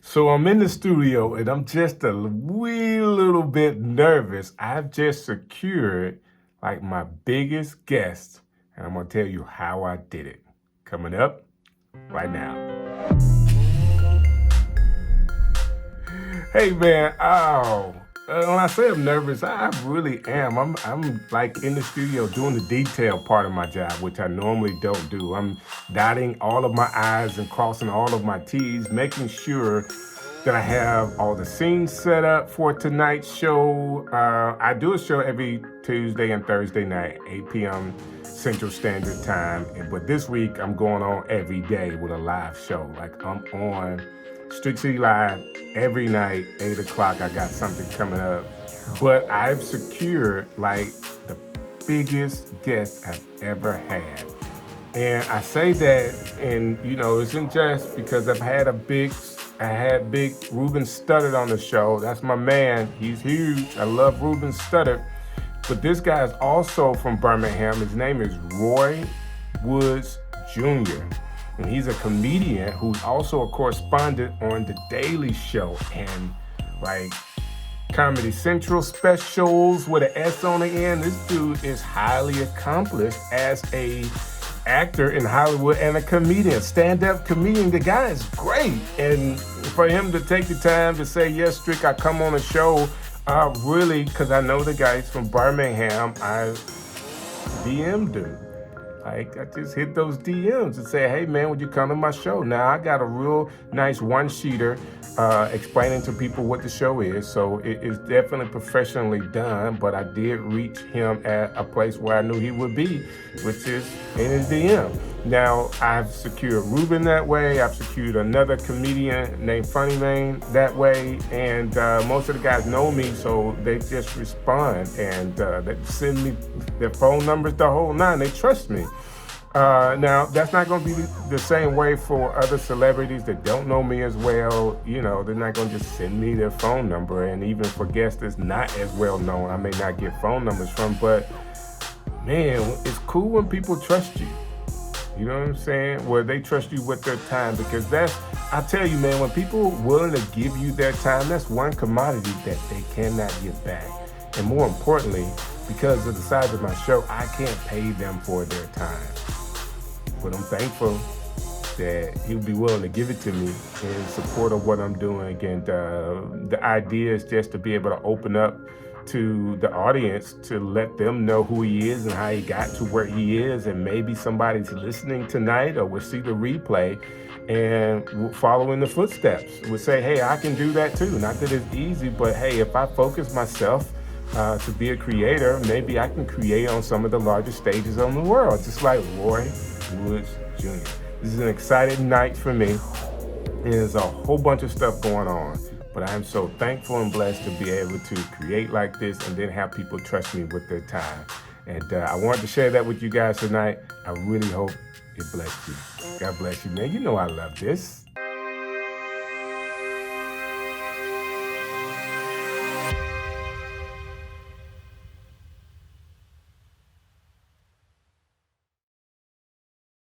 So I'm in the studio and I'm just a wee little bit nervous. I've just secured like my biggest guest, and I'm gonna tell you how I did it. Coming up right now. Hey man, when I say I'm nervous, I really am. I'm like in the studio doing the detail part of my job, which I normally don't do. I'm dotting all of my I's and crossing all of my T's, making sure that I have all the scenes set up for tonight's show. I do a show every Tuesday and Thursday night, 8 p.m. Central Standard Time. But this week I'm going on every day with a live show. Like I'm on Strictly Live every night, 8 o'clock. I got something coming up. But I've secured like the biggest guest I've ever had. And I say that, and it isn't just because I had big Ruben Studdard on the show. That's my man. He's huge. I love Ruben Studdard. But this guy is also from Birmingham. His name is Roy Woods Jr. And he's a comedian who's also a correspondent on The Daily Show and like Comedy Central specials with an S on the end. This dude is highly accomplished as a actor in Hollywood and a comedian, stand-up comedian. The guy is great. And for him to take the time to say, yes, Strick, I come on the show, really, because I know the guy's from Birmingham, I DM'd him. Like, I just hit those DMs and say, hey, man, would you come to my show? Now, I got a real nice one-sheeter explaining to people what the show is. So it is definitely professionally done, but I did reach him at a place where I knew he would be, which is in his DM. Now, I've secured Ruben that way. I've secured another comedian named Funny Man that way. And most of the guys know me, so they just respond. And they send me their phone numbers, the whole nine. They trust me. Now, that's not going to be the same way for other celebrities that don't know me as well. They're not going to just send me their phone number. And even for guests that's not as well known, I may not get phone numbers from. But, man, it's cool when people trust you. You know what I'm saying? Where they trust you with their time, because I tell you, man, when people are willing to give you their time, that's one commodity that they cannot get back. And more importantly, because of the size of my show, I can't pay them for their time. But I'm thankful that he would be willing to give it to me in support of what I'm doing. And the idea is just to be able to open up to the audience to let them know who he is and how he got to where he is. And maybe somebody's listening tonight or will see the replay and follow in the footsteps. Would say, hey, I can do that too. Not that it's easy, but hey, if I focus myself to be a creator, maybe I can create on some of the largest stages in the world, just like Roy Woods Jr. This is an exciting night for me. There's a whole bunch of stuff going on, but I am so thankful and blessed to be able to create like this and then have people trust me with their time. And I wanted to share that with you guys tonight. I really hope it blessed you. God bless you, man. You know I love this.